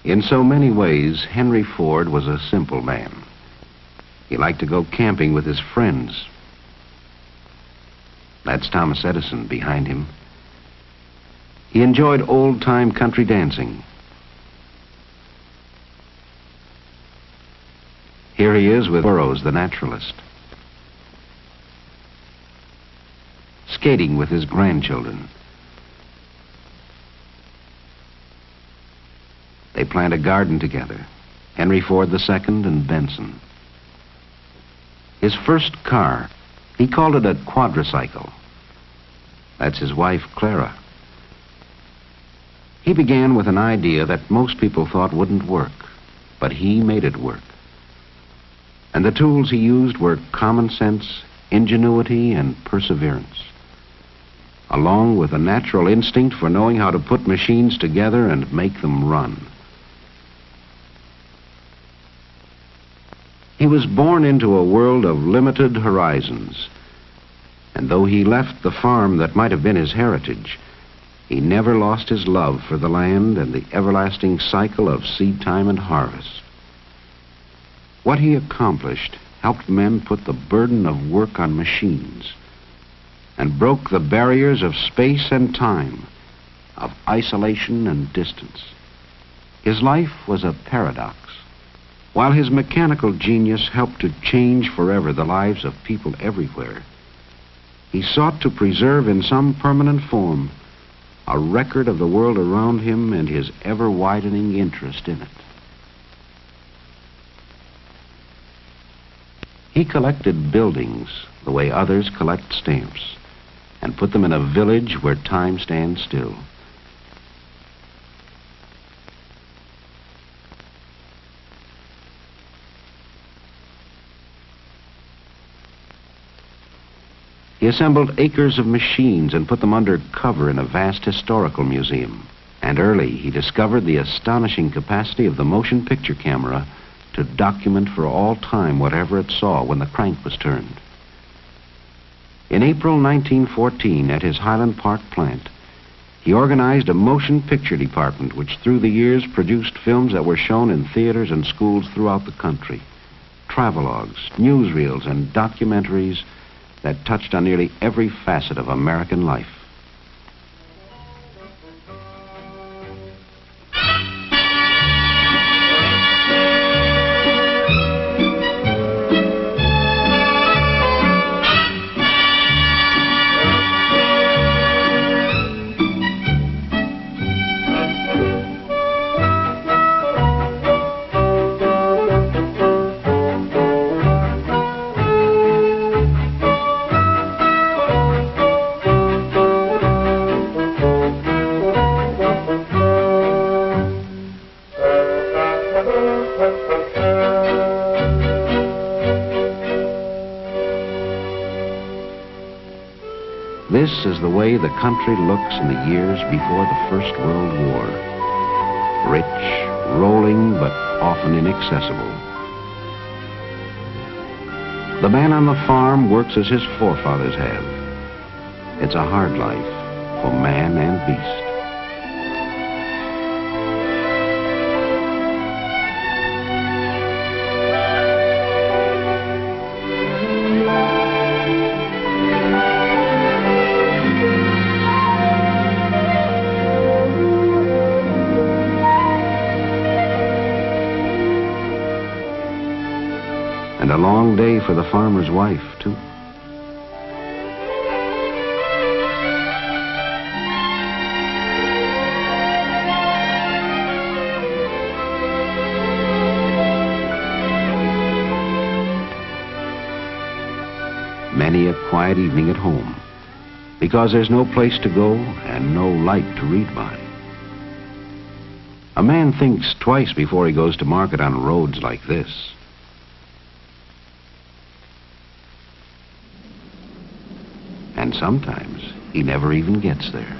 In so many ways, Henry Ford was a simple man. He liked to go camping with his friends. That's Thomas Edison behind him. He enjoyed old-time country dancing. Here he is with Burroughs, the naturalist, skating with his grandchildren. They plant a garden together, Henry Ford II and Benson. His first car, he called it a quadricycle. That's his wife, Clara. He began with an idea that most people thought wouldn't work, but he made it work. And the tools he used were common sense, ingenuity, and perseverance, along with a natural instinct for knowing how to put machines together and make them run. He was born into a world of limited horizons, and though he left the farm that might have been his heritage, he never lost his love for the land and the everlasting cycle of seed time and harvest. What he accomplished helped men put the burden of work on machines and broke the barriers of space and time, of isolation and distance. His life was a paradox. While his mechanical genius helped to change forever the lives of people everywhere, he sought to preserve in some permanent form a record of the world around him and his ever-widening interest in it. He collected buildings the way others collect stamps and put them in a village where time stands still. He assembled acres of machines and put them under cover in a vast historical museum. And early, he discovered the astonishing capacity of the motion picture camera to document for all time whatever it saw when the crank was turned. In April 1914, at his Highland Park plant, he organized a motion picture department which through the years produced films that were shown in theaters and schools throughout the country. Travelogues, newsreels, and documentaries that touched on nearly every facet of American life. This is the way the country looks in the years before the First World War. Rich, rolling, but often inaccessible. The man on the farm works as his forefathers have. It's a hard life for man and beast. And a long day for the farmer's wife, too. Many a quiet evening at home, because there's no place to go and no light to read by. A man thinks twice before he goes to market on roads like this. And sometimes he never even gets there.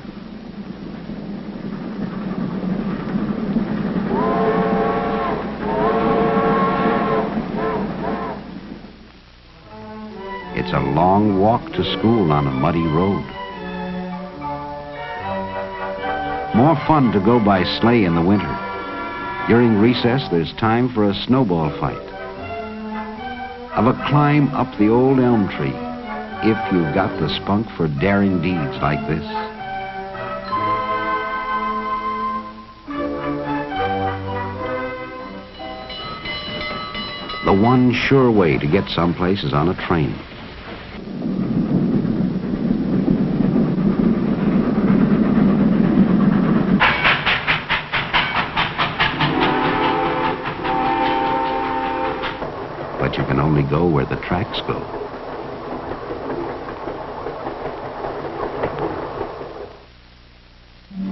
It's a long walk to school on a muddy road. More fun to go by sleigh in the winter. During recess, there's time for a snowball fight. Of a climb up the old elm tree, if you've got the spunk for daring deeds like this. The one sure way to get someplace is on a train. But you can only go where the tracks go.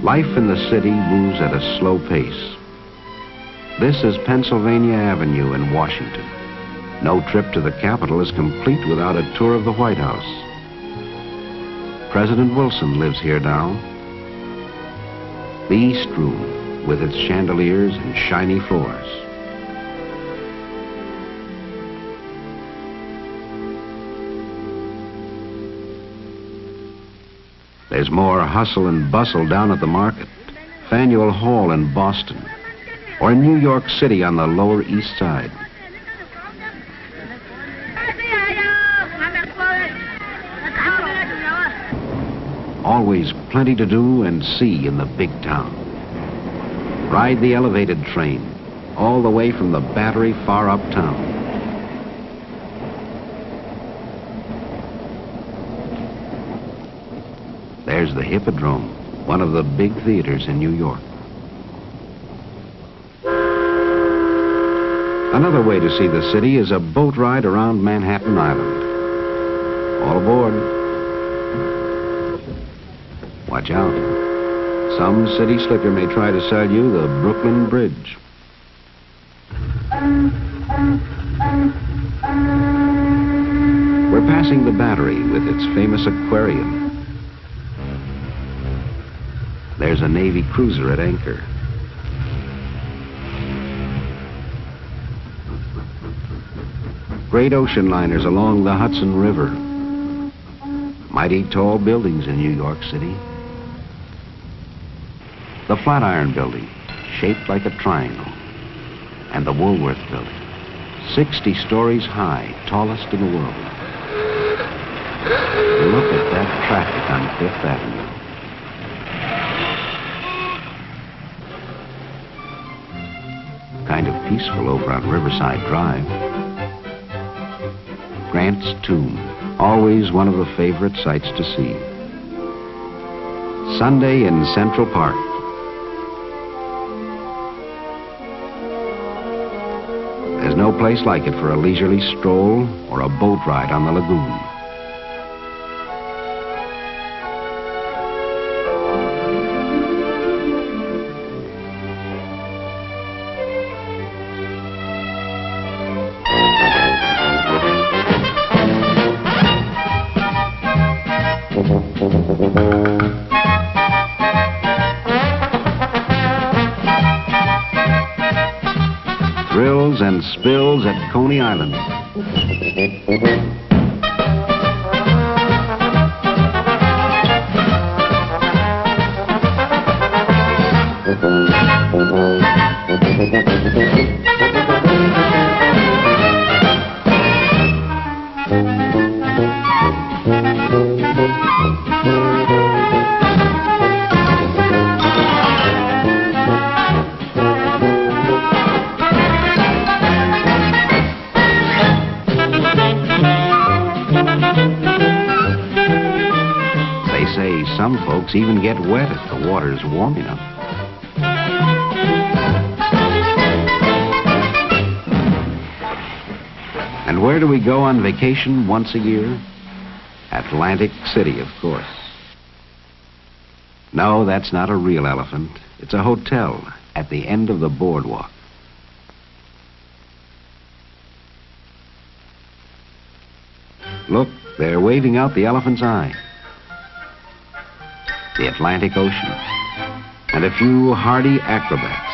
Life in the city moves at a slow pace. This is Pennsylvania Avenue in Washington. No trip to the Capitol is complete without a tour of the White House. President Wilson lives here now. The East Room, with its chandeliers and shiny floors. There's more hustle and bustle down at the market, Faneuil Hall in Boston, or in New York City on the Lower East Side. Always plenty to do and see in the big town. Ride the elevated train, all the way from the Battery far uptown. There's the Hippodrome, one of the big theaters in New York. Another way to see the city is a boat ride around Manhattan Island. All aboard. Watch out. Some city slicker may try to sell you the Brooklyn Bridge. We're passing the Battery with its famous aquarium. There's a Navy cruiser at anchor. Great ocean liners along the Hudson River. Mighty tall buildings in New York City. The Flatiron Building, shaped like a triangle. And the Woolworth Building, 60 stories high, tallest in the world. Look at that traffic on Fifth Avenue. Kind of peaceful over on Riverside Drive. Grant's Tomb, always one of the favorite sights to see. Sunday in Central Park. There's no place like it for a leisurely stroll or a boat ride on the lagoon. Thrills and spills at Coney Island. Some folks even get wet if the water's warm enough. And where do we go on vacation once a year? Atlantic City, of course. No, that's not a real elephant. It's a hotel at the end of the boardwalk. Look, they're waving out the elephant's eye. The Atlantic Ocean, and a few hardy acrobats.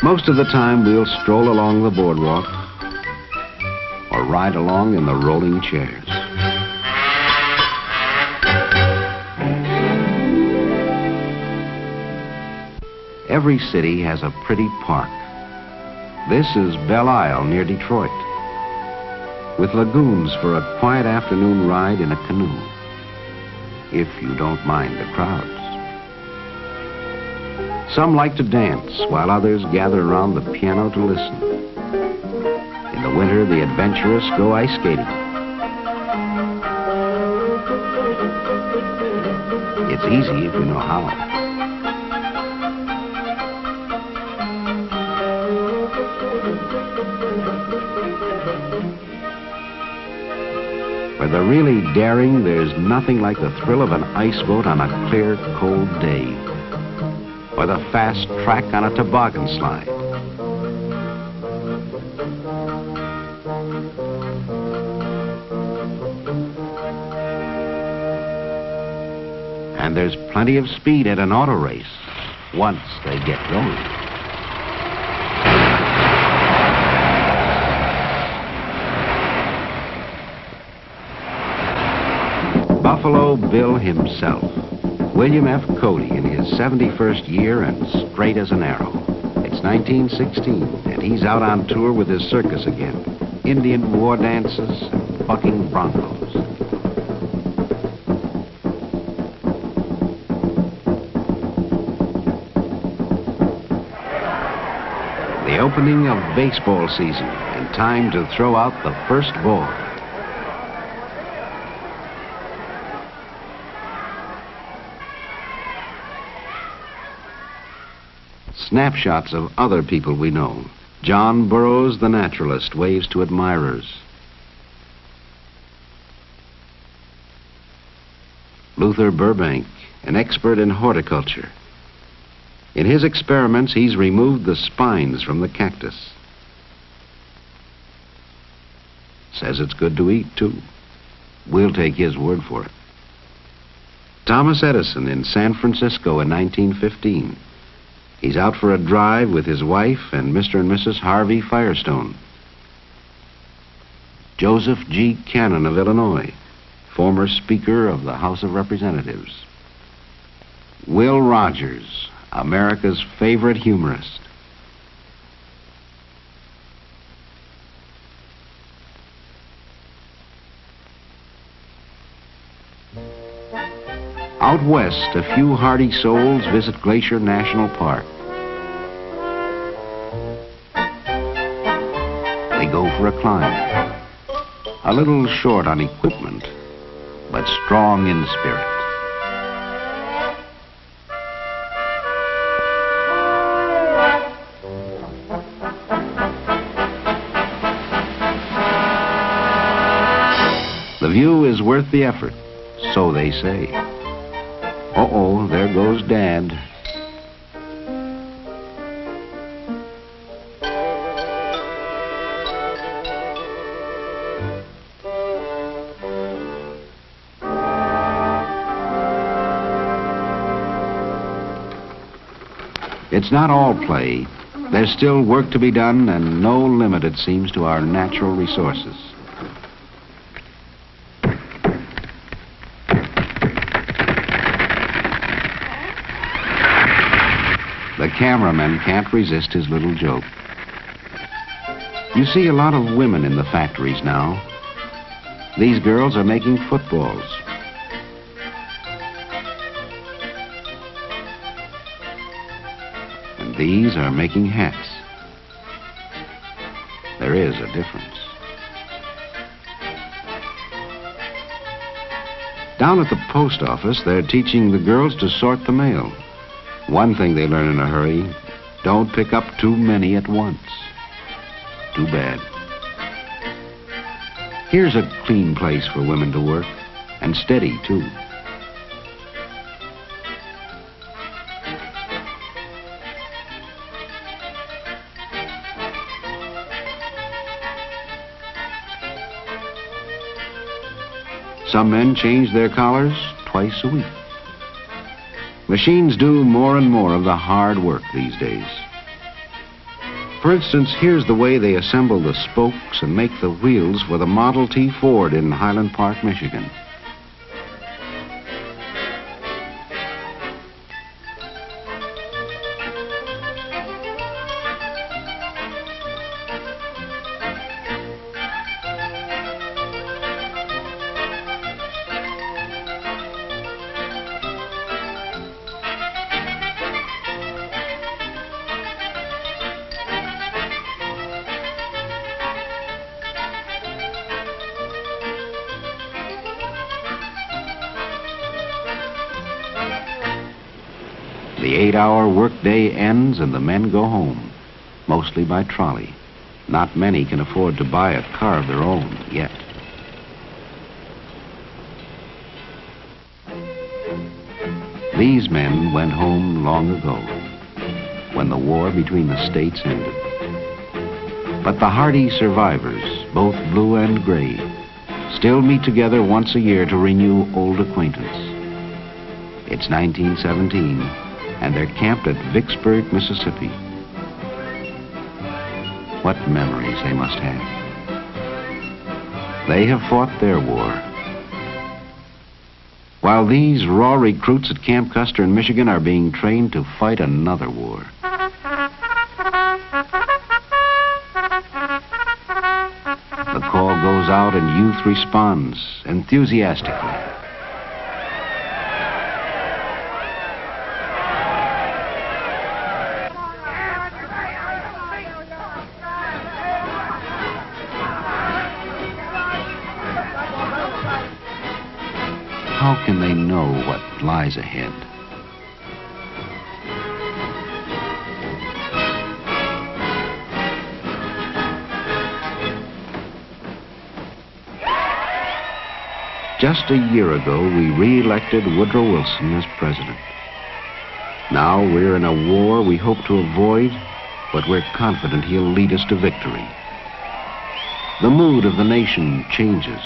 Most of the time we'll stroll along the boardwalk or ride along in the rolling chairs. Every city has a pretty park. This is Belle Isle near Detroit, with lagoons for a quiet afternoon ride in a canoe, if you don't mind the crowds. Some like to dance, while others gather around the piano to listen. In the winter, the adventurous go ice skating. It's easy if you know how. For the really daring, there's nothing like the thrill of an ice boat on a clear, cold day, or the fast track on a toboggan slide. And there's plenty of speed at an auto race once they get going. Buffalo Bill himself, William F. Cody, in his 71st year and straight as an arrow. It's 1916, and he's out on tour with his circus again. Indian war dances and bucking broncos. The opening of baseball season, and time to throw out the first ball. Snapshots of other people we know. John Burroughs, the naturalist, waves to admirers. Luther Burbank, an expert in horticulture. In his experiments, he's removed the spines from the cactus. Says it's good to eat, too. We'll take his word for it. Thomas Edison in San Francisco in 1915. He's out for a drive with his wife and Mr. and Mrs. Harvey Firestone. Joseph G. Cannon of Illinois, former Speaker of the House of Representatives. Will Rogers, America's favorite humorist. Out west, a few hardy souls visit Glacier National Park. They go for a climb. A little short on equipment, but strong in spirit. The view is worth the effort, so they say. Uh-oh, there goes Dad. It's not all play. There's still work to be done, and no limit, it seems, to our natural resources. The cameraman can't resist his little joke. You see a lot of women in the factories now. These girls are making footballs. And these are making hats. There is a difference. Down at the post office, they're teaching the girls to sort the mail. One thing they learn in a hurry: don't pick up too many at once. Too bad. Here's a clean place for women to work, and steady, too. Some men change their collars twice a week. Machines do more and more of the hard work these days. For instance, here's the way they assemble the spokes and make the wheels for the Model T Ford in Highland Park, Michigan. The 8-hour workday ends and the men go home, mostly by trolley. Not many can afford to buy a car of their own yet. These men went home long ago, when the war between the states ended. But the hardy survivors, both blue and gray, still meet together once a year to renew old acquaintance. It's 1917, and they're camped at Vicksburg, Mississippi. What memories they must have. They have fought their war, while these raw recruits at Camp Custer in Michigan are being trained to fight another war. The call goes out and youth responds enthusiastically. How can they know what lies ahead? Just a year ago, we re-elected Woodrow Wilson as president. Now we're in a war we hope to avoid, but we're confident he'll lead us to victory. The mood of the nation changes.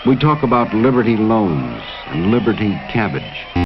We talk about liberty loans and liberty cabbage.